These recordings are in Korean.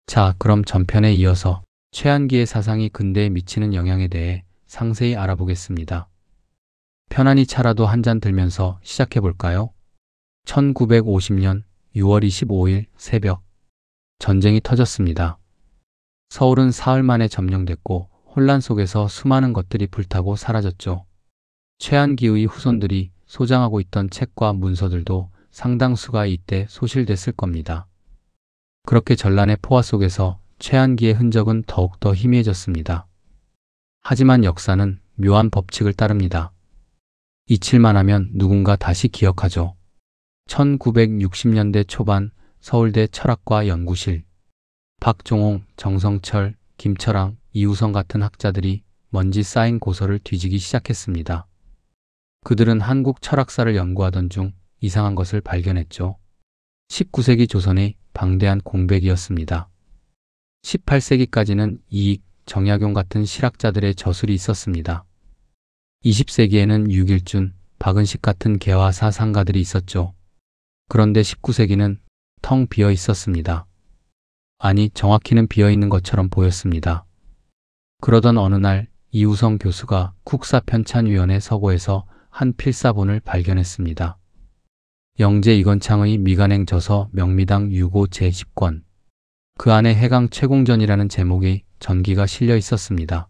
자, 그럼 전편에 이어서 최한기의 사상이 근대에 미치는 영향에 대해 상세히 알아보겠습니다. 편안히 차라도 한 잔 들면서 시작해 볼까요? 1950년 6월 25일 새벽, 전쟁이 터졌습니다. 서울은 사흘 만에 점령됐고 혼란 속에서 수많은 것들이 불타고 사라졌죠. 최한기의 후손들이 소장하고 있던 책과 문서들도 상당수가 이때 소실됐을 겁니다. 그렇게 전란의 포화 속에서 최한기의 흔적은 더욱더 희미해졌습니다. 하지만 역사는 묘한 법칙을 따릅니다. 잊힐만 하면 누군가 다시 기억하죠. 1960년대 초반 서울대 철학과 연구실, 박종홍, 정성철, 김철랑, 이우성 같은 학자들이 먼지 쌓인 고서를 뒤지기 시작했습니다. 그들은 한국 철학사를 연구하던 중 이상한 것을 발견했죠. 19세기 조선의 방대한 공백이었습니다. 18세기까지는 이익, 정약용 같은 실학자들의 저술이 있었습니다. 20세기에는 유길준, 박은식 같은 개화 사상가들이 있었죠. 그런데 19세기는 텅 비어 있었습니다. 아니, 정확히는 비어 있는 것처럼 보였습니다. 그러던 어느 날 이우성 교수가 국사편찬위원회 서고에서 한 필사본을 발견했습니다. 영재 이건창의 미간행 저서 명미당 유고 제10권. 그 안에 해강 최공전이라는 제목의 전기가 실려 있었습니다.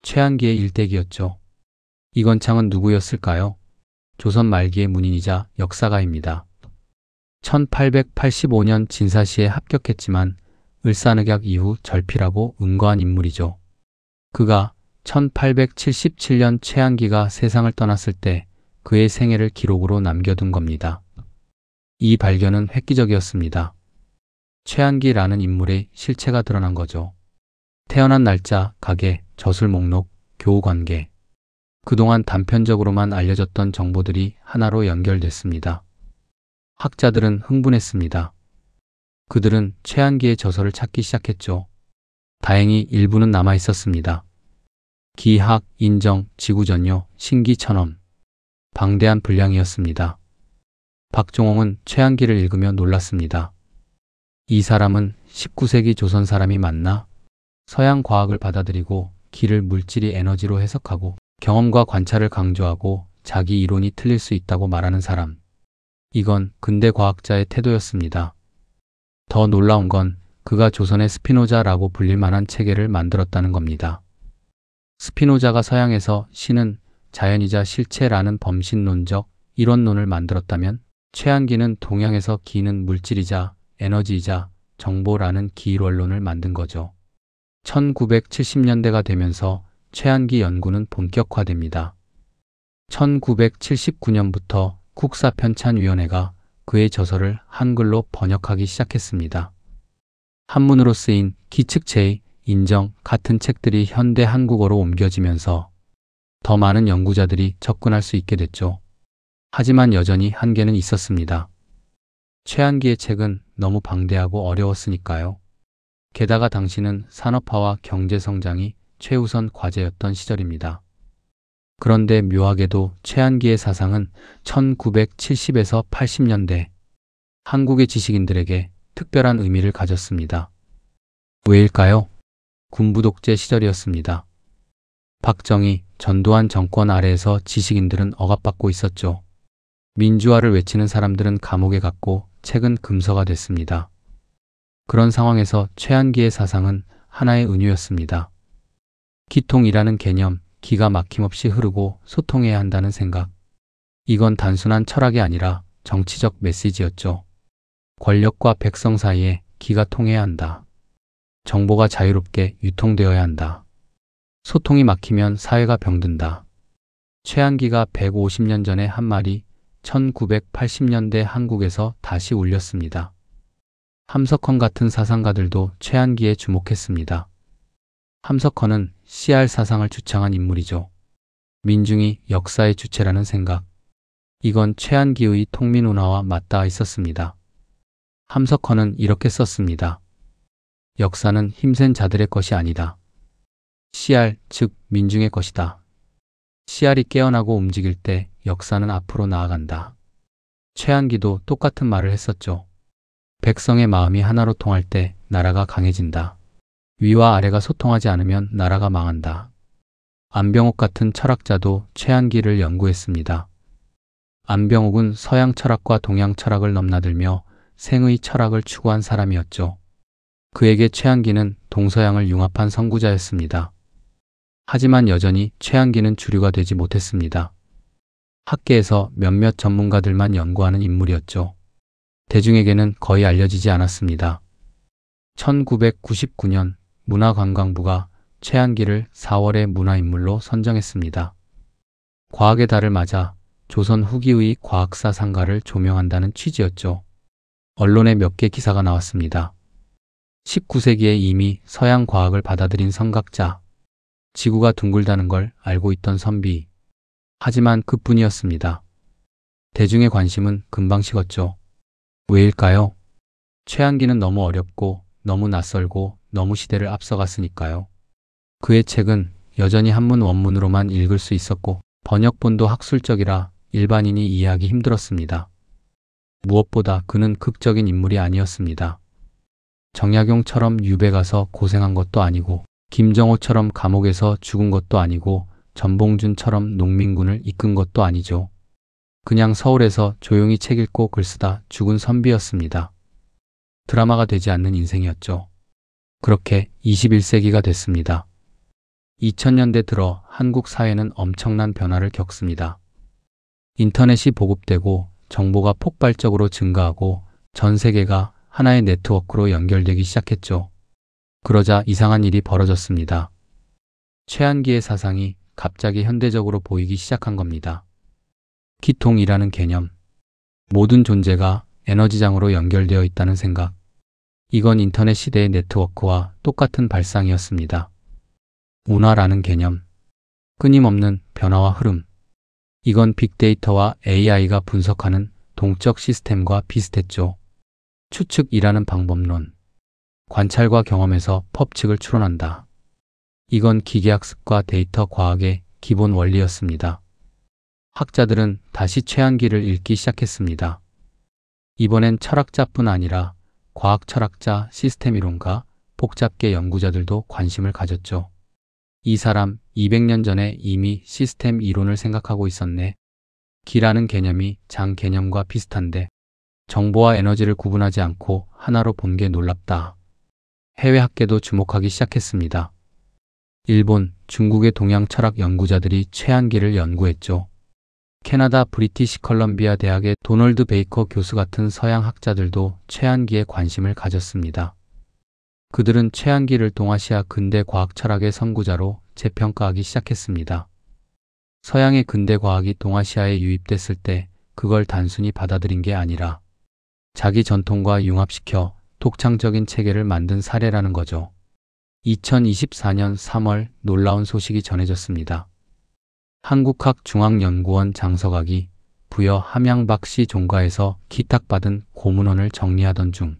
최한기의 일대기였죠. 이건창은 누구였을까요? 조선 말기의 문인이자 역사가입니다. 1885년 진사시에 합격했지만 을사늑약 이후 절필하고 은거한 인물이죠. 그가 1877년 최한기가 세상을 떠났을 때 그의 생애를 기록으로 남겨둔 겁니다. 이 발견은 획기적이었습니다. 최한기라는 인물의 실체가 드러난 거죠. 태어난 날짜, 가계, 저술 목록, 교우 관계. 그동안 단편적으로만 알려졌던 정보들이 하나로 연결됐습니다. 학자들은 흥분했습니다. 그들은 최한기의 저서를 찾기 시작했죠. 다행히 일부는 남아 있었습니다. 기학, 인정, 지구전요, 신기천엄. 방대한 분량이었습니다. 박종홍은 최한기를 읽으며 놀랐습니다. 이 사람은 19세기 조선 사람이 맞나? 서양 과학을 받아들이고 기를 물질이 에너지로 해석하고 경험과 관찰을 강조하고 자기 이론이 틀릴 수 있다고 말하는 사람. 이건 근대 과학자의 태도였습니다. 더 놀라운 건 그가 조선의 스피노자라고 불릴 만한 체계를 만들었다는 겁니다. 스피노자가 서양에서 신은 자연이자 실체라는 범신론적 이론론을 만들었다면 최한기는 동양에서 기는 물질이자 에너지이자 정보라는 기일원론을 만든 거죠. 1970년대가 되면서 최한기 연구는 본격화됩니다. 1979년부터 국사편찬위원회가 그의 저서를 한글로 번역하기 시작했습니다. 한문으로 쓰인 기측체의 인정 같은 책들이 현대 한국어로 옮겨지면서 더 많은 연구자들이 접근할 수 있게 됐죠. 하지만 여전히 한계는 있었습니다. 최한기의 책은 너무 방대하고 어려웠으니까요. 게다가 당시는 산업화와 경제성장이 최우선 과제였던 시절입니다. 그런데 묘하게도 최한기의 사상은 1970에서 80년대 한국의 지식인들에게 특별한 의미를 가졌습니다. 왜일까요? 군부 독재 시절이었습니다. 박정희, 전두환 정권 아래에서 지식인들은 억압받고 있었죠. 민주화를 외치는 사람들은 감옥에 갔고 책은 금서가 됐습니다. 그런 상황에서 최한기의 사상은 하나의 은유였습니다. 기통이라는 개념, 기가 막힘없이 흐르고 소통해야 한다는 생각. 이건 단순한 철학이 아니라 정치적 메시지였죠. 권력과 백성 사이에 기가 통해야 한다. 정보가 자유롭게 유통되어야 한다. 소통이 막히면 사회가 병든다. 최한기가 150년 전에 한 말이 1980년대 한국에서 다시 울렸습니다. 함석헌 같은 사상가들도 최한기에 주목했습니다. 함석헌은 CR 사상을 주창한 인물이죠. 민중이 역사의 주체라는 생각. 이건 최한기의 통민운하와 맞닿아 있었습니다. 함석헌은 이렇게 썼습니다. 역사는 힘센 자들의 것이 아니다. CR, 즉 민중의 것이다. CR이 깨어나고 움직일 때 역사는 앞으로 나아간다. 최한기도 똑같은 말을 했었죠. 백성의 마음이 하나로 통할 때 나라가 강해진다. 위와 아래가 소통하지 않으면 나라가 망한다. 안병옥 같은 철학자도 최한기를 연구했습니다. 안병옥은 서양 철학과 동양 철학을 넘나들며 생의 철학을 추구한 사람이었죠. 그에게 최한기는 동서양을 융합한 선구자였습니다. 하지만 여전히 최한기는 주류가 되지 못했습니다. 학계에서 몇몇 전문가들만 연구하는 인물이었죠. 대중에게는 거의 알려지지 않았습니다. 1999년 문화관광부가 최한기를 4월의 문화인물로 선정했습니다. 과학의 달을 맞아 조선 후기의 과학사 상가를 조명한다는 취지였죠. 언론에 몇 개 기사가 나왔습니다. 19세기에 이미 서양 과학을 받아들인 선각자, 지구가 둥글다는 걸 알고 있던 선비. 하지만 그뿐이었습니다. 대중의 관심은 금방 식었죠. 왜일까요? 최한기는 너무 어렵고 너무 낯설고 너무 시대를 앞서갔으니까요. 그의 책은 여전히 한문 원문으로만 읽을 수 있었고 번역본도 학술적이라 일반인이 이해하기 힘들었습니다. 무엇보다 그는 극적인 인물이 아니었습니다. 정약용처럼 유배 가서 고생한 것도 아니고 김정호처럼 감옥에서 죽은 것도 아니고 전봉준처럼 농민군을 이끈 것도 아니죠. 그냥 서울에서 조용히 책 읽고 글 쓰다 죽은 선비였습니다. 드라마가 되지 않는 인생이었죠. 그렇게 21세기가 됐습니다. 2000년대 들어 한국 사회는 엄청난 변화를 겪습니다. 인터넷이 보급되고 정보가 폭발적으로 증가하고 전 세계가 하나의 네트워크로 연결되기 시작했죠. 그러자 이상한 일이 벌어졌습니다. 최한기의 사상이 갑자기 현대적으로 보이기 시작한 겁니다. 기통이라는 개념, 모든 존재가 에너지장으로 연결되어 있다는 생각, 이건 인터넷 시대의 네트워크와 똑같은 발상이었습니다. 운하라는 개념, 끊임없는 변화와 흐름, 이건 빅데이터와 AI가 분석하는 동적 시스템과 비슷했죠. 추측이라는 방법론, 관찰과 경험에서 법칙을 추론한다. 이건 기계학습과 데이터 과학의 기본 원리였습니다. 학자들은 다시 최한기를 읽기 시작했습니다. 이번엔 철학자뿐 아니라 과학철학자, 시스템이론가, 복잡계 연구자들도 관심을 가졌죠. 이 사람 200년 전에 이미 시스템 이론을 생각하고 있었네. 기라는 개념이 장 개념과 비슷한데 정보와 에너지를 구분하지 않고 하나로 본 게 놀랍다. 해외 학계도 주목하기 시작했습니다. 일본, 중국의 동양 철학 연구자들이 최한기를 연구했죠. 캐나다 브리티시 컬럼비아 대학의 도널드 베이커 교수 같은 서양 학자들도 최한기에 관심을 가졌습니다. 그들은 최한기를 동아시아 근대 과학 철학의 선구자로 재평가하기 시작했습니다. 서양의 근대 과학이 동아시아에 유입됐을 때 그걸 단순히 받아들인 게 아니라 자기 전통과 융합시켜 독창적인 체계를 만든 사례라는 거죠. 2024년 3월 놀라운 소식이 전해졌습니다. 한국학중앙연구원 장석학이 부여 함양박씨 종가에서 기탁받은 고문원을 정리하던 중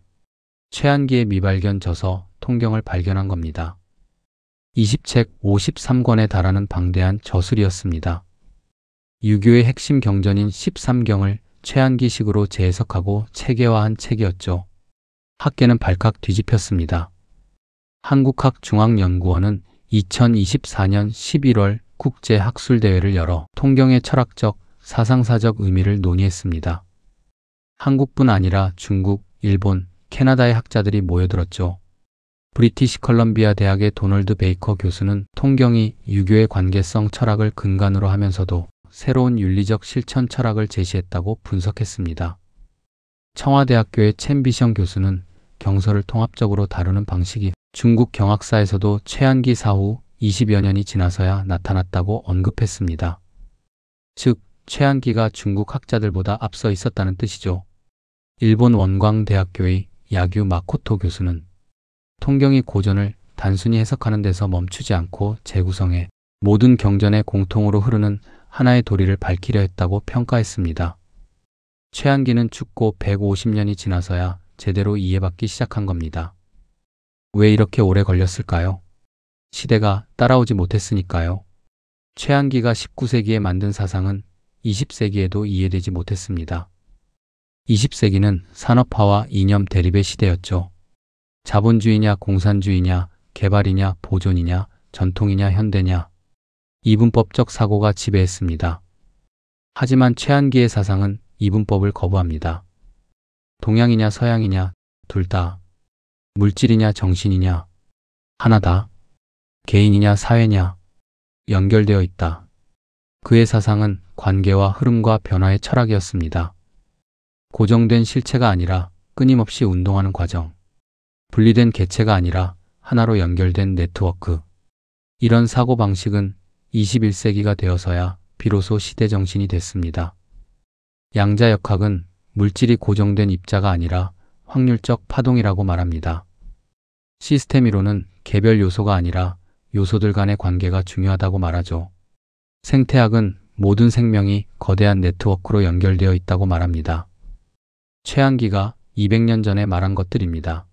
최한기의 미발견 저서 통경을 발견한 겁니다. 20책 53권에 달하는 방대한 저술이었습니다. 유교의 핵심 경전인 13경을 최한기식으로 재해석하고 체계화한 책이었죠. 학계는 발칵 뒤집혔습니다. 한국학중앙연구원은 2024년 11월 국제학술대회를 열어 통경의 철학적, 사상사적 의미를 논의했습니다. 한국뿐 아니라 중국, 일본, 캐나다의 학자들이 모여들었죠. 브리티시 컬럼비아 대학의 도널드 베이커 교수는 통경이 유교의 관계성 철학을 근간으로 하면서도 새로운 윤리적 실천 철학을 제시했다고 분석했습니다. 청와대학교의 첸비셩 교수는 경서를 통합적으로 다루는 방식이 중국 경학사에서도 최한기 사후 20여 년이 지나서야 나타났다고 언급했습니다. 즉, 최한기가 중국 학자들보다 앞서 있었다는 뜻이죠. 일본 원광대학교의 야규 마코토 교수는 통경이 고전을 단순히 해석하는 데서 멈추지 않고 재구성해 모든 경전의 공통으로 흐르는 하나의 도리를 밝히려 했다고 평가했습니다. 최한기는 죽고 150년이 지나서야 제대로 이해받기 시작한 겁니다. 왜 이렇게 오래 걸렸을까요? 시대가 따라오지 못했으니까요. 최한기가 19세기에 만든 사상은 20세기에도 이해되지 못했습니다. 20세기는 산업화와 이념 대립의 시대였죠. 자본주의냐 공산주의냐 개발이냐 보존이냐 전통이냐 현대냐 이분법적 사고가 지배했습니다. 하지만 최한기의 사상은 이분법을 거부합니다. 동양이냐 서양이냐 둘 다, 물질이냐 정신이냐 하나다, 개인이냐 사회냐 연결되어 있다. 그의 사상은 관계와 흐름과 변화의 철학이었습니다. 고정된 실체가 아니라 끊임없이 운동하는 과정, 분리된 개체가 아니라 하나로 연결된 네트워크. 이런 사고방식은 21세기가 되어서야 비로소 시대정신이 됐습니다. 양자역학은 물질이 고정된 입자가 아니라 확률적 파동이라고 말합니다. 시스템 이론은 개별 요소가 아니라 요소들 간의 관계가 중요하다고 말하죠. 생태학은 모든 생명이 거대한 네트워크로 연결되어 있다고 말합니다. 최한기가 200년 전에 말한 것들입니다.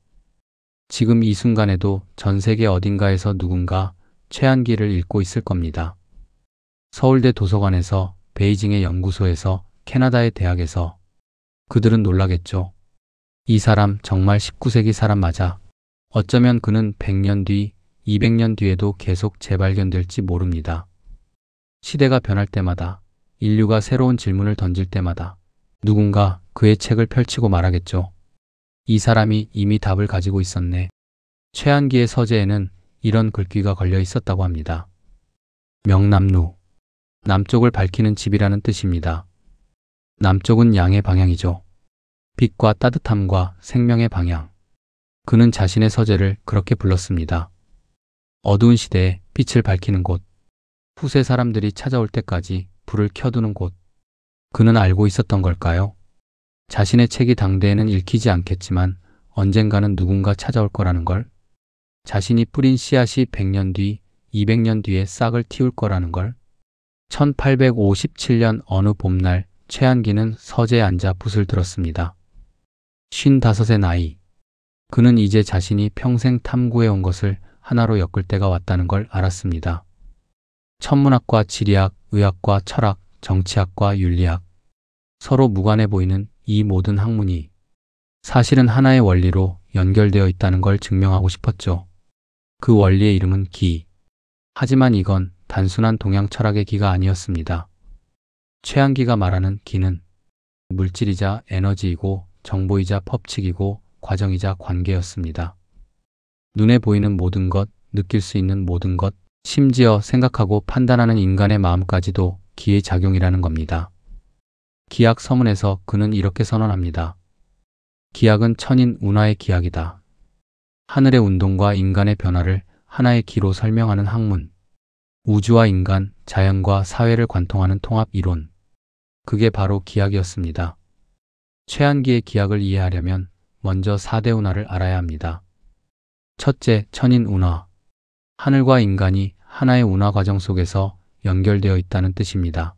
지금 이 순간에도 전 세계 어딘가에서 누군가 최한기를 읽고 있을 겁니다. 서울대 도서관에서, 베이징의 연구소에서, 캐나다의 대학에서. 그들은 놀라겠죠. 이 사람 정말 19세기 사람 맞아. 어쩌면 그는 100년 뒤, 200년 뒤에도 계속 재발견될지 모릅니다. 시대가 변할 때마다, 인류가 새로운 질문을 던질 때마다 누군가 그의 책을 펼치고 말하겠죠. 이 사람이 이미 답을 가지고 있었네. 최한기의 서재에는 이런 글귀가 걸려 있었다고 합니다. 명남루. 남쪽을 밝히는 집이라는 뜻입니다. 남쪽은 양의 방향이죠. 빛과 따뜻함과 생명의 방향. 그는 자신의 서재를 그렇게 불렀습니다. 어두운 시대에 빛을 밝히는 곳. 후세 사람들이 찾아올 때까지 불을 켜두는 곳. 그는 알고 있었던 걸까요? 자신의 책이 당대에는 읽히지 않겠지만 언젠가는 누군가 찾아올 거라는 걸. 자신이 뿌린 씨앗이 100년 뒤, 200년 뒤에 싹을 틔울 거라는 걸. 1857년 어느 봄날 최한기는 서재에 앉아 붓을 들었습니다. 55의 나이. 그는 이제 자신이 평생 탐구해온 것을 하나로 엮을 때가 왔다는 걸 알았습니다. 천문학과 지리학, 의학과 철학, 정치학과 윤리학. 서로 무관해 보이는 이 모든 학문이 사실은 하나의 원리로 연결되어 있다는 걸 증명하고 싶었죠. 그 원리의 이름은 기. 하지만 이건 단순한 동양 철학의 기가 아니었습니다. 최한기가 말하는 기는 물질이자 에너지이고 정보이자 법칙이고 과정이자 관계였습니다. 눈에 보이는 모든 것, 느낄 수 있는 모든 것, 심지어 생각하고 판단하는 인간의 마음까지도 기의 작용이라는 겁니다. 기약 서문에서 그는 이렇게 선언합니다. 기약은 천인 운하의 기약이다. 하늘의 운동과 인간의 변화를 하나의 기로 설명하는 학문. 우주와 인간, 자연과 사회를 관통하는 통합 이론. 그게 바로 기약이었습니다. 최한기의 기약을 이해하려면 먼저 4대 운하를 알아야 합니다. 첫째, 천인 운하. 하늘과 인간이 하나의 운하 과정 속에서 연결되어 있다는 뜻입니다.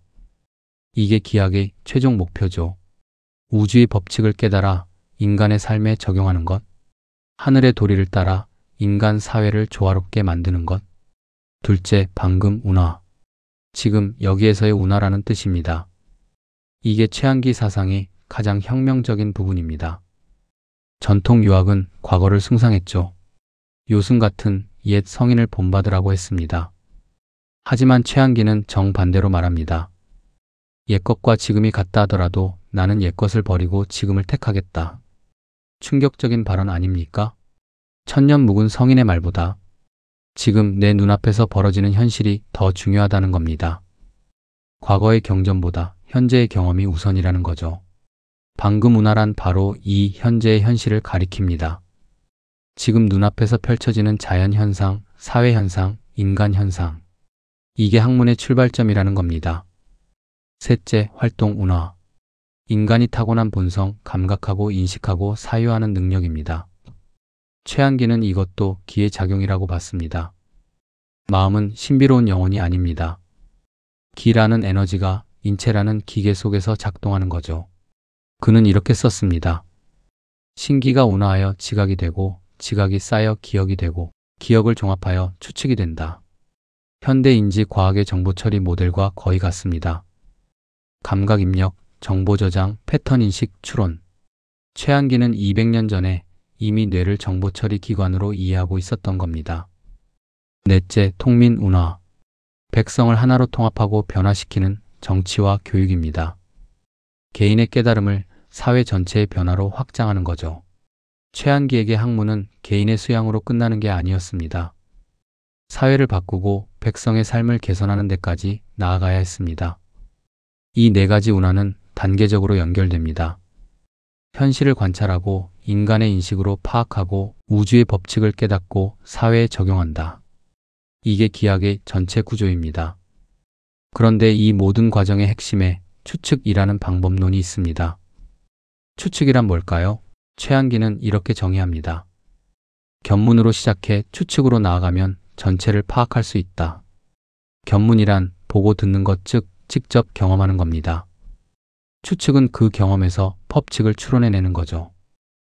이게 기약의 최종 목표죠. 우주의 법칙을 깨달아 인간의 삶에 적용하는 것. 하늘의 도리를 따라 인간 사회를 조화롭게 만드는 것. 둘째, 방금 운하. 지금 여기에서의 운하라는 뜻입니다. 이게 최한기 사상의 가장 혁명적인 부분입니다. 전통 유학은 과거를 숭상했죠. 요승 같은 옛 성인을 본받으라고 했습니다. 하지만 최한기는 정반대로 말합니다. 옛것과 지금이 같다 하더라도 나는 옛것을 버리고 지금을 택하겠다. 충격적인 발언 아닙니까? 천년 묵은 성인의 말보다 지금 내 눈앞에서 벌어지는 현실이 더 중요하다는 겁니다. 과거의 경전보다 현재의 경험이 우선이라는 거죠. 방금 운하란 바로 이 현재의 현실을 가리킵니다. 지금 눈앞에서 펼쳐지는 자연현상, 사회현상, 인간현상. 이게 학문의 출발점이라는 겁니다. 셋째, 활동 운하. 인간이 타고난 본성, 감각하고 인식하고 사유하는 능력입니다. 최한기는 이것도 기의 작용이라고 봤습니다. 마음은 신비로운 영혼이 아닙니다. 기라는 에너지가 인체라는 기계 속에서 작동하는 거죠. 그는 이렇게 썼습니다. 신기가 운하하여 지각이 되고 지각이 쌓여 기억이 되고 기억을 종합하여 추측이 된다. 현대 인지 과학의 정보 처리 모델과 거의 같습니다. 감각 입력, 정보 저장, 패턴 인식, 추론. 최한기는 200년 전에 이미 뇌를 정보 처리 기관으로 이해하고 있었던 겁니다. 넷째, 통민 운화. 백성을 하나로 통합하고 변화시키는 정치와 교육입니다. 개인의 깨달음을 사회 전체의 변화로 확장하는 거죠. 최한기에게 학문은 개인의 수양으로 끝나는 게 아니었습니다. 사회를 바꾸고 백성의 삶을 개선하는 데까지 나아가야 했습니다. 이 네 가지 운하는 단계적으로 연결됩니다. 현실을 관찰하고 인간의 인식으로 파악하고 우주의 법칙을 깨닫고 사회에 적용한다. 이게 기하의 전체 구조입니다. 그런데 이 모든 과정의 핵심에 추측이라는 방법론이 있습니다. 추측이란 뭘까요? 최한기는 이렇게 정의합니다. 견문으로 시작해 추측으로 나아가면 전체를 파악할 수 있다. 견문이란 보고 듣는 것, 즉 직접 경험하는 겁니다. 추측은 그 경험에서 법칙을 추론해내는 거죠.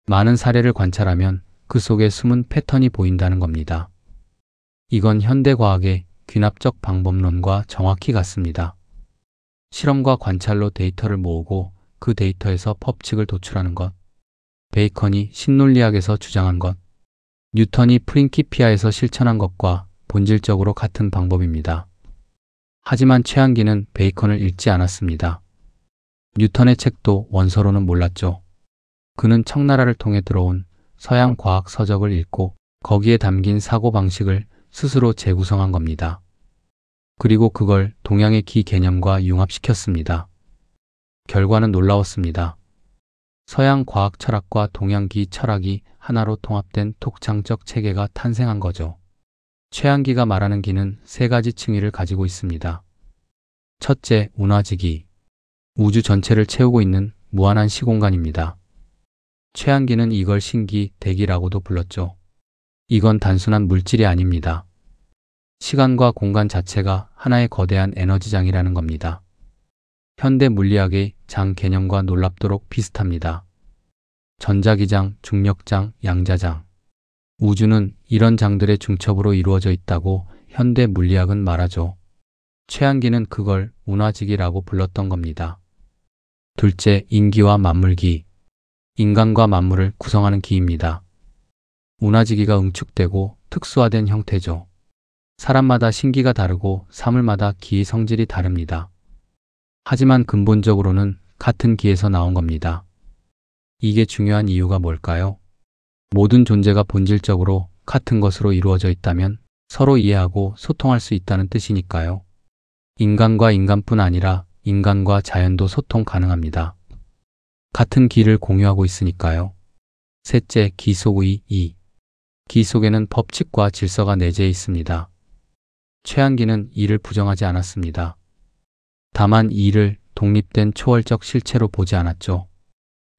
많은 사례를 관찰하면 그 속에 숨은 패턴이 보인다는 겁니다. 이건 현대과학의 귀납적 방법론과 정확히 같습니다. 실험과 관찰로 데이터를 모으고 그 데이터에서 법칙을 도출하는 것, 베이컨이 신논리학에서 주장한 것, 뉴턴이 프린키피아에서 실천한 것과 본질적으로 같은 방법입니다. 하지만 최한기는 베이컨을 읽지 않았습니다. 뉴턴의 책도 원서로는 몰랐죠. 그는 청나라를 통해 들어온 서양 과학 서적을 읽고 거기에 담긴 사고방식을 스스로 재구성한 겁니다. 그리고 그걸 동양의 기 개념과 융합시켰습니다. 결과는 놀라웠습니다. 서양 과학 철학과 동양 기 철학이 하나로 통합된 독창적 체계가 탄생한 거죠. 최한기가 말하는 기는 세 가지 층위를 가지고 있습니다. 첫째, 운하지기. 우주 전체를 채우고 있는 무한한 시공간입니다. 최한기는 이걸 신기, 대기라고도 불렀죠. 이건 단순한 물질이 아닙니다. 시간과 공간 자체가 하나의 거대한 에너지장이라는 겁니다. 현대 물리학의 장 개념과 놀랍도록 비슷합니다. 전자기장, 중력장, 양자장. 우주는 이런 장들의 중첩으로 이루어져 있다고 현대 물리학은 말하죠. 최한기는 그걸 운하지기라고 불렀던 겁니다. 둘째, 인기와 만물기. 인간과 만물을 구성하는 기입니다. 운하지기가 응축되고 특수화된 형태죠. 사람마다 신기가 다르고 사물마다 기의 성질이 다릅니다. 하지만 근본적으로는 같은 기에서 나온 겁니다. 이게 중요한 이유가 뭘까요? 모든 존재가 본질적으로 같은 것으로 이루어져 있다면 서로 이해하고 소통할 수 있다는 뜻이니까요. 인간과 인간뿐 아니라 인간과 자연도 소통 가능합니다. 같은 기를 공유하고 있으니까요. 셋째, 기 속의 이. 기 속에는 법칙과 질서가 내재해 있습니다. 최한기는 이를 부정하지 않았습니다. 다만 이를 독립된 초월적 실체로 보지 않았죠.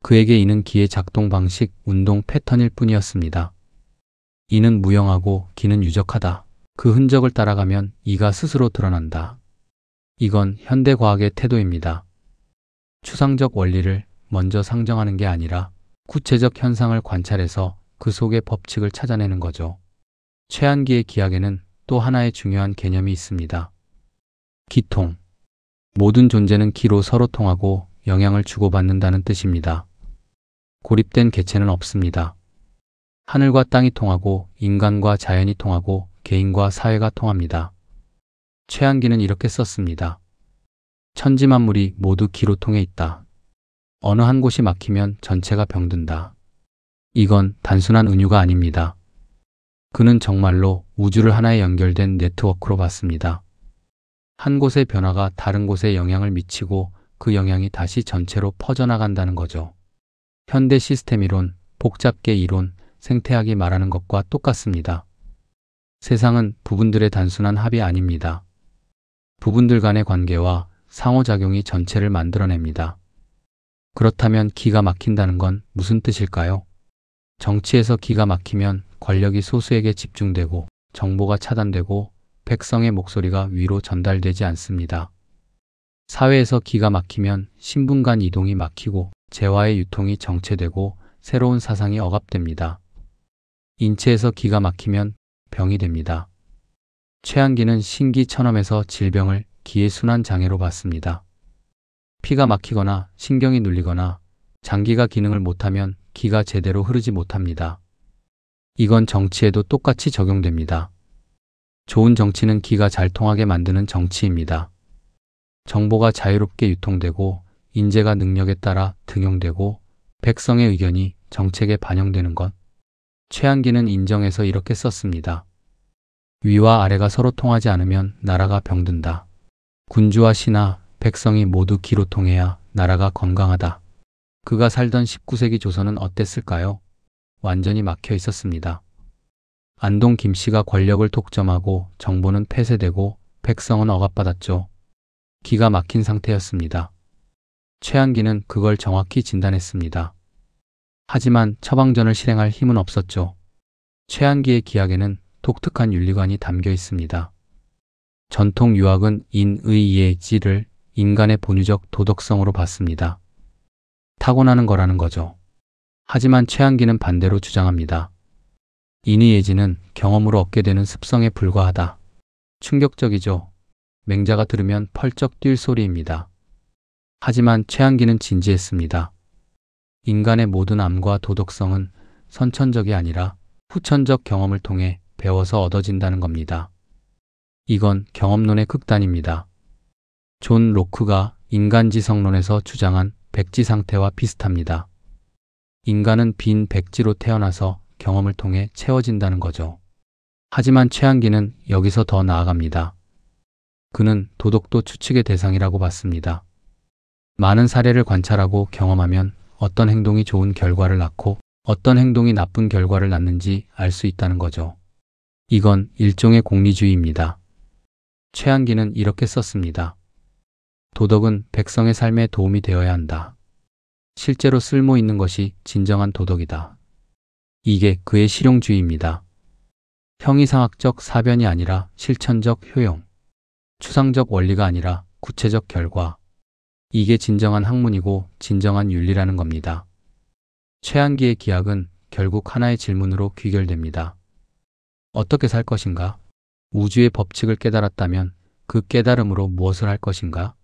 그에게 이는 기의 작동 방식, 운동 패턴일 뿐이었습니다. 이는 무형하고 기는 유적하다. 그 흔적을 따라가면 이가 스스로 드러난다. 이건 현대과학의 태도입니다. 추상적 원리를 먼저 상정하는 게 아니라 구체적 현상을 관찰해서 그 속의 법칙을 찾아내는 거죠. 최한기의 기학에는 또 하나의 중요한 개념이 있습니다. 기통. 모든 존재는 기로 서로 통하고 영향을 주고받는다는 뜻입니다. 고립된 개체는 없습니다. 하늘과 땅이 통하고 인간과 자연이 통하고 개인과 사회가 통합니다. 최한기는 이렇게 썼습니다. 천지만물이 모두 기로 통해 있다. 어느 한 곳이 막히면 전체가 병든다. 이건 단순한 은유가 아닙니다. 그는 정말로 우주를 하나의 연결된 네트워크로 봤습니다. 한 곳의 변화가 다른 곳에 영향을 미치고 그 영향이 다시 전체로 퍼져나간다는 거죠. 현대 시스템 이론, 복잡계 이론, 생태학이 말하는 것과 똑같습니다. 세상은 부분들의 단순한 합이 아닙니다. 부분들 간의 관계와 상호작용이 전체를 만들어냅니다. 그렇다면 기가 막힌다는 건 무슨 뜻일까요? 정치에서 기가 막히면 권력이 소수에게 집중되고 정보가 차단되고 백성의 목소리가 위로 전달되지 않습니다. 사회에서 기가 막히면 신분 간 이동이 막히고 재화의 유통이 정체되고 새로운 사상이 억압됩니다. 인체에서 기가 막히면 병이 됩니다. 최한기는 신기천엄에서 질병을 기의 순환 장애로 봤습니다. 피가 막히거나 신경이 눌리거나 장기가 기능을 못하면 기가 제대로 흐르지 못합니다. 이건 정치에도 똑같이 적용됩니다. 좋은 정치는 기가 잘 통하게 만드는 정치입니다. 정보가 자유롭게 유통되고 인재가 능력에 따라 등용되고 백성의 의견이 정책에 반영되는 것. 최한기는 인정해서 이렇게 썼습니다. 위와 아래가 서로 통하지 않으면 나라가 병든다. 군주와 신하, 백성이 모두 기로 통해야 나라가 건강하다. 그가 살던 19세기 조선은 어땠을까요? 완전히 막혀 있었습니다. 안동 김씨가 권력을 독점하고 정보는 폐쇄되고 백성은 억압받았죠. 기가 막힌 상태였습니다. 최한기는 그걸 정확히 진단했습니다. 하지만 처방전을 실행할 힘은 없었죠. 최한기의 기학에는 독특한 윤리관이 담겨 있습니다. 전통 유학은 인의의 지를 인간의 본유적 도덕성으로 봤습니다. 타고나는 거라는 거죠. 하지만 최한기는 반대로 주장합니다. 인의예지는 경험으로 얻게 되는 습성에 불과하다. 충격적이죠. 맹자가 들으면 펄쩍 뛸 소리입니다. 하지만 최한기는 진지했습니다. 인간의 모든 암과 도덕성은 선천적이 아니라 후천적 경험을 통해 배워서 얻어진다는 겁니다. 이건 경험론의 극단입니다. 존 로크가 인간지성론에서 주장한 백지 상태와 비슷합니다. 인간은 빈 백지로 태어나서 경험을 통해 채워진다는 거죠. 하지만 최한기는 여기서 더 나아갑니다. 그는 도덕도 추측의 대상이라고 봤습니다. 많은 사례를 관찰하고 경험하면 어떤 행동이 좋은 결과를 낳고 어떤 행동이 나쁜 결과를 낳는지 알 수 있다는 거죠. 이건 일종의 공리주의입니다. 최한기는 이렇게 썼습니다. 도덕은 백성의 삶에 도움이 되어야 한다. 실제로 쓸모 있는 것이 진정한 도덕이다. 이게 그의 실용주의입니다. 형이상학적 사변이 아니라 실천적 효용, 추상적 원리가 아니라 구체적 결과. 이게 진정한 학문이고 진정한 윤리라는 겁니다. 최한기의 기학은 결국 하나의 질문으로 귀결됩니다. 어떻게 살 것인가? 우주의 법칙을 깨달았다면 그 깨달음으로 무엇을 할 것인가?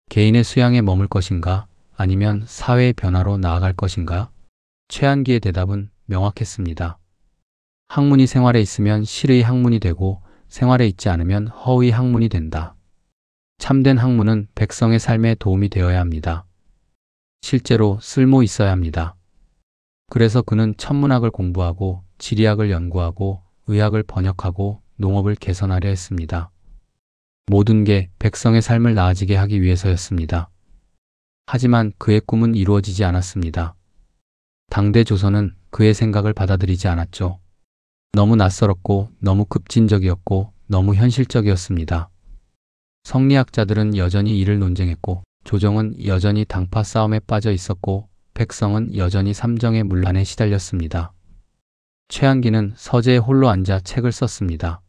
개인의 수양에 머물 것인가? 아니면 사회의 변화로 나아갈 것인가? 최한기의 대답은 명확했습니다. 학문이 생활에 있으면 실의 학문이 되고 생활에 있지 않으면 허의 학문이 된다. 참된 학문은 백성의 삶에 도움이 되어야 합니다. 실제로 쓸모 있어야 합니다. 그래서 그는 천문학을 공부하고 지리학을 연구하고 의학을 번역하고 농업을 개선하려 했습니다. 모든 게 백성의 삶을 나아지게 하기 위해서였습니다. 하지만 그의 꿈은 이루어지지 않았습니다. 당대 조선은 그의 생각을 받아들이지 않았죠. 너무 낯설었고 너무 급진적이었고 너무 현실적이었습니다. 성리학자들은 여전히 이를 논쟁했고 조정은 여전히 당파 싸움에 빠져 있었고 백성은 여전히 삼정의 문란에 시달렸습니다. 최한기는 서재에 홀로 앉아 책을 썼습니다.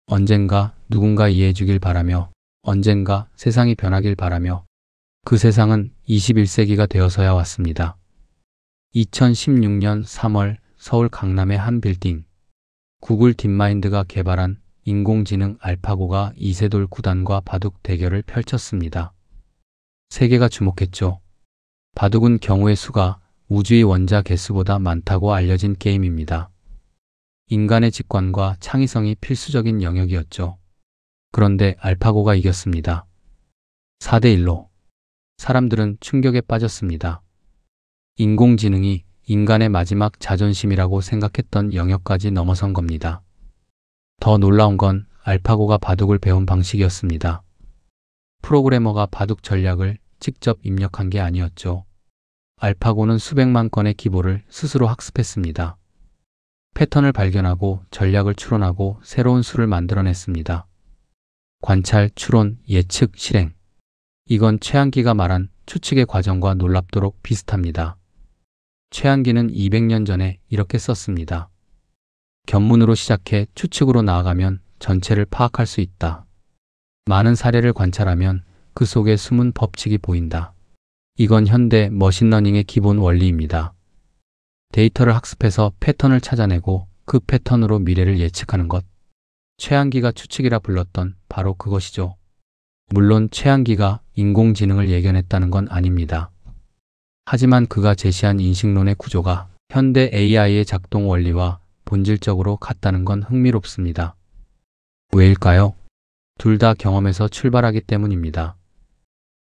언젠가 누군가 이해해 주길 바라며 언젠가 세상이 변하길 바라며 그 세상은 21세기가 되어서야 왔습니다. 2016년 3월 서울 강남의 한 빌딩. 구글 딥마인드가 개발한 인공지능 알파고가 이세돌 9단과 바둑 대결을 펼쳤습니다. 세계가 주목했죠. 바둑은 경우의 수가 우주의 원자 개수보다 많다고 알려진 게임입니다. 인간의 직관과 창의성이 필수적인 영역이었죠. 그런데 알파고가 이겼습니다. 4대1로. 사람들은 충격에 빠졌습니다. 인공지능이 인간의 마지막 자존심이라고 생각했던 영역까지 넘어선 겁니다. 더 놀라운 건 알파고가 바둑을 배운 방식이었습니다. 프로그래머가 바둑 전략을 직접 입력한 게 아니었죠. 알파고는 수백만 건의 기보를 스스로 학습했습니다. 패턴을 발견하고 전략을 추론하고 새로운 수를 만들어냈습니다. 관찰, 추론, 예측, 실행. 이건 최한기가 말한 추측의 과정과 놀랍도록 비슷합니다. 최한기는 200년 전에 이렇게 썼습니다. 견문으로 시작해 추측으로 나아가면 전체를 파악할 수 있다. 많은 사례를 관찰하면 그 속에 숨은 법칙이 보인다. 이건 현대 머신러닝의 기본 원리입니다. 데이터를 학습해서 패턴을 찾아내고 그 패턴으로 미래를 예측하는 것. 최한기가 추측이라 불렀던 바로 그것이죠. 물론 최한기가 인공지능을 예견했다는 건 아닙니다. 하지만 그가 제시한 인식론의 구조가 현대 AI의 작동 원리와 본질적으로 같다는 건 흥미롭습니다. 왜일까요? 둘 다 경험에서 출발하기 때문입니다.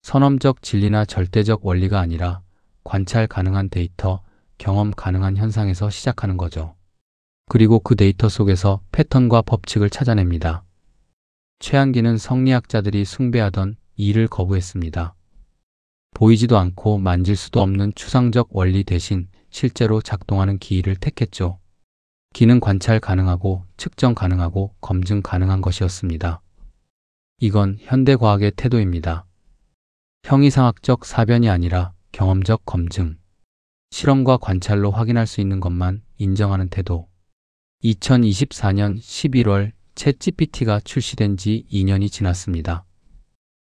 선험적 진리나 절대적 원리가 아니라 관찰 가능한 데이터, 경험 가능한 현상에서 시작하는 거죠. 그리고 그 데이터 속에서 패턴과 법칙을 찾아냅니다. 최한기는 성리학자들이 숭배하던 이를 거부했습니다. 보이지도 않고 만질 수도 없는 추상적 원리 대신 실제로 작동하는 기를 택했죠. 기는 관찰 가능하고 측정 가능하고 검증 가능한 것이었습니다. 이건 현대과학의 태도입니다. 형이상학적 사변이 아니라 경험적 검증. 실험과 관찰로 확인할 수 있는 것만 인정하는 태도. 2024년 11월 챗GPT가 출시된 지 2년이 지났습니다.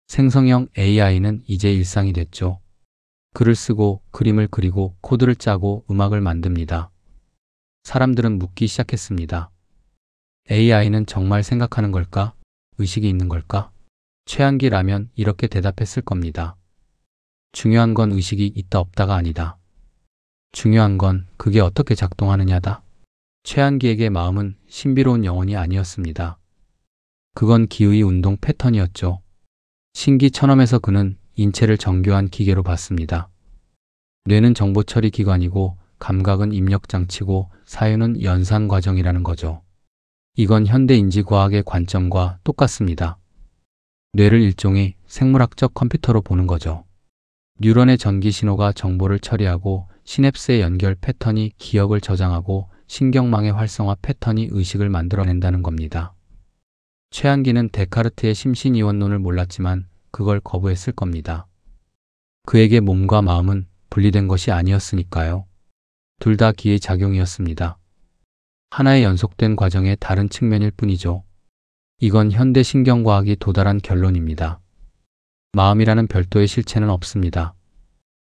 생성형 AI는 이제 일상이 됐죠. 글을 쓰고 그림을 그리고 코드를 짜고 음악을 만듭니다. 사람들은 묻기 시작했습니다. AI는 정말 생각하는 걸까? 의식이 있는 걸까? 최한기라면 이렇게 대답했을 겁니다. 중요한 건 의식이 있다 없다가 아니다. 중요한 건 그게 어떻게 작동하느냐다. 최한기에게 마음은 신비로운 영혼이 아니었습니다. 그건 기의 운동 패턴이었죠. 신기천엄에서 그는 인체를 정교한 기계로 봤습니다. 뇌는 정보 처리 기관이고 감각은 입력 장치고 사유는 연산 과정이라는 거죠. 이건 현대 인지과학의 관점과 똑같습니다. 뇌를 일종의 생물학적 컴퓨터로 보는 거죠. 뉴런의 전기 신호가 정보를 처리하고 시냅스의 연결 패턴이 기억을 저장하고 신경망의 활성화 패턴이 의식을 만들어낸다는 겁니다. 최한기는 데카르트의 심신이원론을 몰랐지만 그걸 거부했을 겁니다. 그에게 몸과 마음은 분리된 것이 아니었으니까요. 둘 다 기의 작용이었습니다. 하나의 연속된 과정의 다른 측면일 뿐이죠. 이건 현대 신경과학이 도달한 결론입니다. 마음이라는 별도의 실체는 없습니다.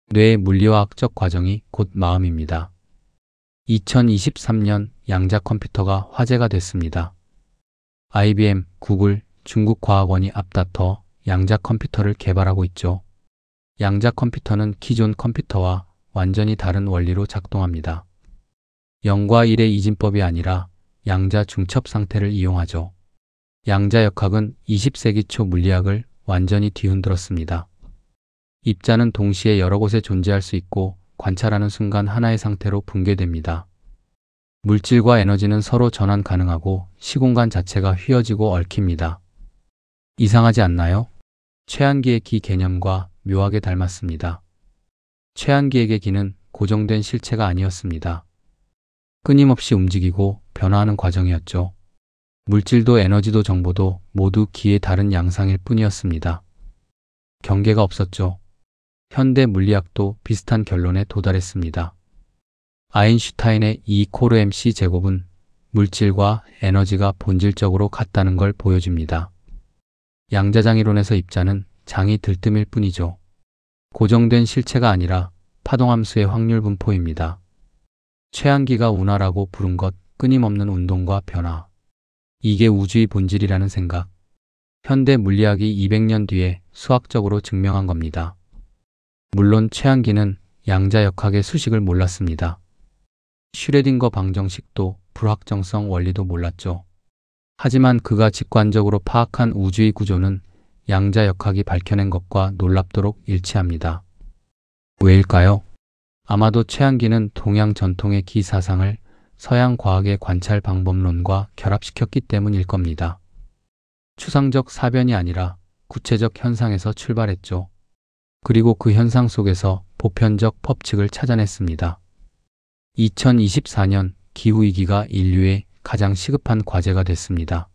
뇌의 물리화학적 과정이 곧 마음입니다. 2023년 양자 컴퓨터가 화제가 됐습니다. IBM, 구글, 중국 과학원이 앞다퉈 양자 컴퓨터를 개발하고 있죠. 양자 컴퓨터는 기존 컴퓨터와 완전히 다른 원리로 작동합니다. 0과 1의 이진법이 아니라 양자 중첩 상태를 이용하죠. 양자역학은 20세기 초 물리학을 완전히 뒤흔들었습니다. 입자는 동시에 여러 곳에 존재할 수 있고 관찰하는 순간 하나의 상태로 붕괴됩니다. 물질과 에너지는 서로 전환 가능하고 시공간 자체가 휘어지고 얽힙니다. 이상하지 않나요? 최한기의 기 개념과 묘하게 닮았습니다. 최한기에게 기는 고정된 실체가 아니었습니다. 끊임없이 움직이고 변화하는 과정이었죠. 물질도 에너지도 정보도 모두 기의 다른 양상일 뿐이었습니다. 경계가 없었죠. 현대 물리학도 비슷한 결론에 도달했습니다. 아인슈타인의 E=mc 제곱은 물질과 에너지가 본질적으로 같다는 걸 보여줍니다. 양자장이론에서 입자는 장이 들뜸일 뿐이죠. 고정된 실체가 아니라 파동함수의 확률 분포입니다. 최한기가 운하라고 부른 것, 끊임없는 운동과 변화. 이게 우주의 본질이라는 생각. 현대 물리학이 200년 뒤에 수학적으로 증명한 겁니다. 물론 최한기는 양자역학의 수식을 몰랐습니다. 슈레딩거 방정식도 불확정성 원리도 몰랐죠. 하지만 그가 직관적으로 파악한 우주의 구조는 양자역학이 밝혀낸 것과 놀랍도록 일치합니다. 왜일까요? 아마도 최한기는 동양 전통의 기 사상을 서양 과학의 관찰 방법론과 결합시켰기 때문일 겁니다. 추상적 사변이 아니라 구체적 현상에서 출발했죠. 그리고 그 현상 속에서 보편적 법칙을 찾아냈습니다. 2024년 기후위기가 인류의 가장 시급한 과제가 됐습니다.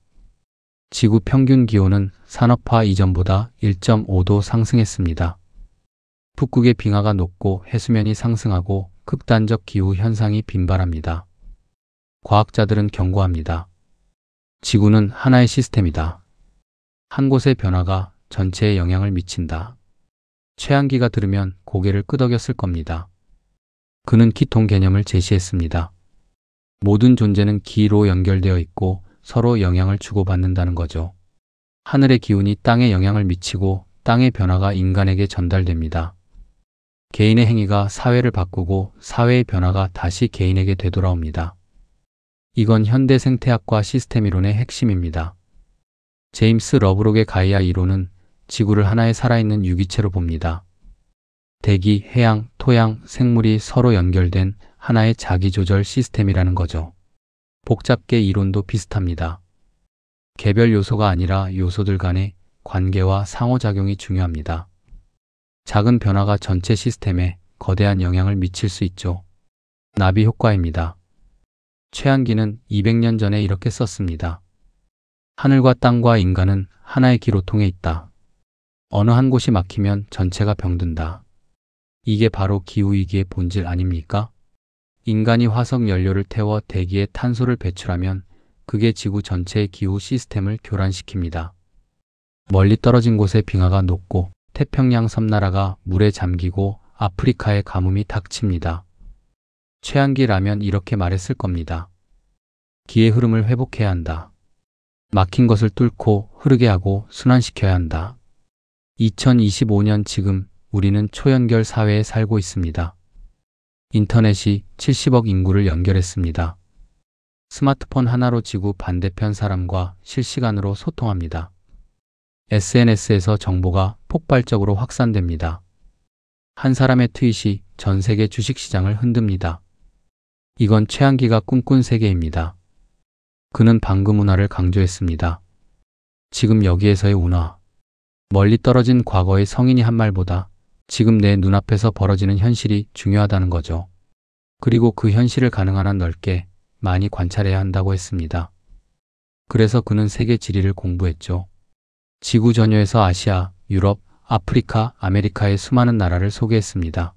지구 평균 기온은 산업화 이전보다 1.5도 상승했습니다. 북극의 빙하가 녹고 해수면이 상승하고 극단적 기후 현상이 빈발합니다. 과학자들은 경고합니다. 지구는 하나의 시스템이다. 한 곳의 변화가 전체에 영향을 미친다. 최한기가 들으면 고개를 끄덕였을 겁니다. 그는 기통 개념을 제시했습니다. 모든 존재는 기로 연결되어 있고 서로 영향을 주고받는다는 거죠. 하늘의 기운이 땅에 영향을 미치고 땅의 변화가 인간에게 전달됩니다. 개인의 행위가 사회를 바꾸고 사회의 변화가 다시 개인에게 되돌아옵니다. 이건 현대 생태학과 시스템 이론의 핵심입니다. 제임스 러브록의 가이아 이론은 지구를 하나의 살아있는 유기체로 봅니다. 대기, 해양, 토양, 생물이 서로 연결된 하나의 자기조절 시스템이라는 거죠. 복잡게 이론도 비슷합니다. 개별 요소가 아니라 요소들 간의 관계와 상호작용이 중요합니다. 작은 변화가 전체 시스템에 거대한 영향을 미칠 수 있죠. 나비 효과입니다. 최한기는 200년 전에 이렇게 썼습니다. 하늘과 땅과 인간은 하나의 기로통에 있다. 어느 한 곳이 막히면 전체가 병든다. 이게 바로 기후위기의 본질 아닙니까? 인간이 화석 연료를 태워 대기에 탄소를 배출하면 그게 지구 전체의 기후 시스템을 교란시킵니다. 멀리 떨어진 곳의 빙하가 녹고 태평양 섬나라가 물에 잠기고 아프리카의 가뭄이 닥칩니다. 최한기라면 이렇게 말했을 겁니다. 기의 흐름을 회복해야 한다. 막힌 것을 뚫고 흐르게 하고 순환시켜야 한다. 2025년 지금 우리는 초연결 사회에 살고 있습니다. 인터넷이 70억 인구를 연결했습니다. 스마트폰 하나로 지구 반대편 사람과 실시간으로 소통합니다. SNS에서 정보가 폭발적으로 확산됩니다. 한 사람의 트윗이 전 세계 주식시장을 흔듭니다. 이건 최한기가 꿈꾼 세계입니다. 그는 방금 운하를 강조했습니다. 지금 여기에서의 운하. 멀리 떨어진 과거의 성인이 한 말보다 지금 내 눈앞에서 벌어지는 현실이 중요하다는 거죠. 그리고 그 현실을 가능한 한 넓게 많이 관찰해야 한다고 했습니다. 그래서 그는 세계 지리를 공부했죠. 지구 전역에서 아시아, 유럽, 아프리카, 아메리카의 수많은 나라를 소개했습니다.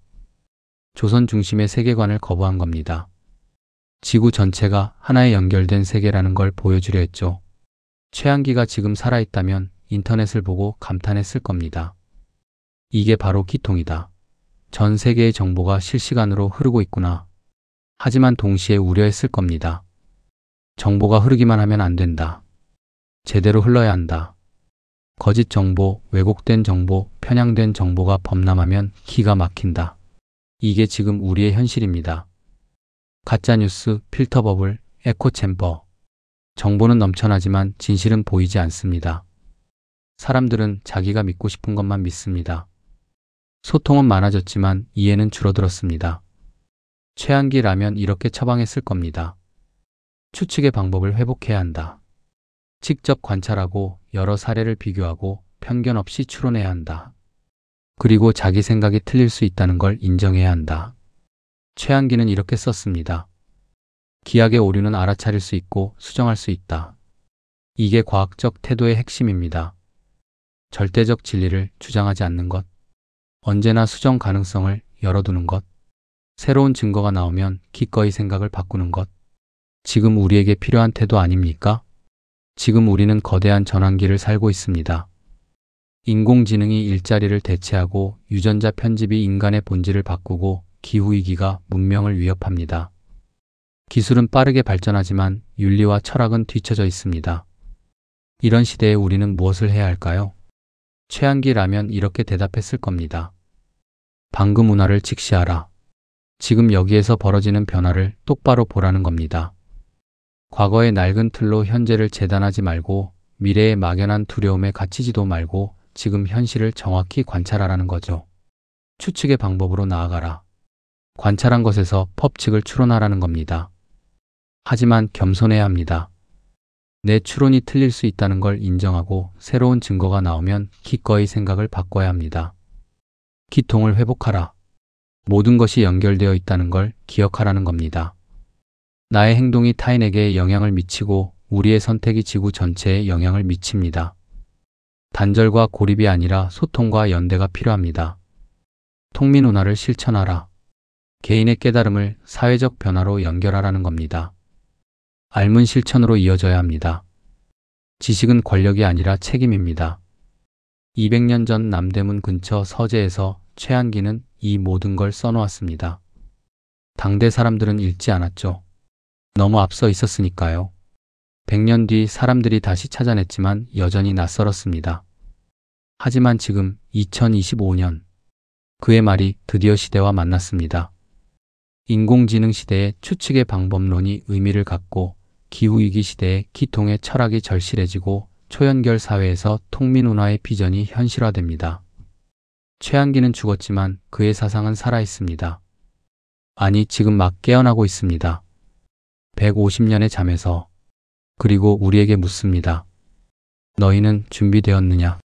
조선 중심의 세계관을 거부한 겁니다. 지구 전체가 하나의 연결된 세계라는 걸 보여주려 했죠. 최한기가 지금 살아있다면 인터넷을 보고 감탄했을 겁니다. 이게 바로 기통이다. 전 세계의 정보가 실시간으로 흐르고 있구나. 하지만 동시에 우려했을 겁니다. 정보가 흐르기만 하면 안 된다. 제대로 흘러야 한다. 거짓 정보, 왜곡된 정보, 편향된 정보가 범람하면 기가 막힌다. 이게 지금 우리의 현실입니다. 가짜뉴스, 필터버블, 에코챔버. 정보는 넘쳐나지만 진실은 보이지 않습니다. 사람들은 자기가 믿고 싶은 것만 믿습니다. 소통은 많아졌지만 이해는 줄어들었습니다. 최한기라면 이렇게 처방했을 겁니다. 추측의 방법을 회복해야 한다. 직접 관찰하고 여러 사례를 비교하고 편견 없이 추론해야 한다. 그리고 자기 생각이 틀릴 수 있다는 걸 인정해야 한다. 최한기는 이렇게 썼습니다. 기하의 오류는 알아차릴 수 있고 수정할 수 있다. 이게 과학적 태도의 핵심입니다. 절대적 진리를 주장하지 않는 것, 언제나 수정 가능성을 열어두는 것, 새로운 증거가 나오면 기꺼이 생각을 바꾸는 것. 지금 우리에게 필요한 태도 아닙니까? 지금 우리는 거대한 전환기를 살고 있습니다. 인공지능이 일자리를 대체하고 유전자 편집이 인간의 본질을 바꾸고 기후위기가 문명을 위협합니다. 기술은 빠르게 발전하지만 윤리와 철학은 뒤처져 있습니다. 이런 시대에 우리는 무엇을 해야 할까요? 최한기라면 이렇게 대답했을 겁니다. 방금 운하를 직시하라. 지금 여기에서 벌어지는 변화를 똑바로 보라는 겁니다. 과거의 낡은 틀로 현재를 재단하지 말고 미래의 막연한 두려움에 갇히지도 말고 지금 현실을 정확히 관찰하라는 거죠. 추측의 방법으로 나아가라. 관찰한 것에서 법칙을 추론하라는 겁니다. 하지만 겸손해야 합니다. 내 추론이 틀릴 수 있다는 걸 인정하고 새로운 증거가 나오면 기꺼이 생각을 바꿔야 합니다. 기통을 회복하라. 모든 것이 연결되어 있다는 걸 기억하라는 겁니다. 나의 행동이 타인에게 영향을 미치고 우리의 선택이 지구 전체에 영향을 미칩니다. 단절과 고립이 아니라 소통과 연대가 필요합니다. 통민운하를 실천하라. 개인의 깨달음을 사회적 변화로 연결하라는 겁니다. 알문 실천으로 이어져야 합니다. 지식은 권력이 아니라 책임입니다. 200년 전 남대문 근처 서재에서 최한기는 이 모든 걸 써놓았습니다. 당대 사람들은 읽지 않았죠. 너무 앞서 있었으니까요. 100년 뒤 사람들이 다시 찾아냈지만 여전히 낯설었습니다. 하지만 지금 2025년 그의 말이 드디어 시대와 만났습니다. 인공지능 시대의 추측의 방법론이 의미를 갖고 기후위기 시대의 기통의 철학이 절실해지고 초연결 사회에서 통민운하의 비전이 현실화됩니다. 최한기는 죽었지만 그의 사상은 살아있습니다. 아니, 지금 막 깨어나고 있습니다. 150년의 잠에서. 그리고 우리에게 묻습니다. 너희는 준비되었느냐?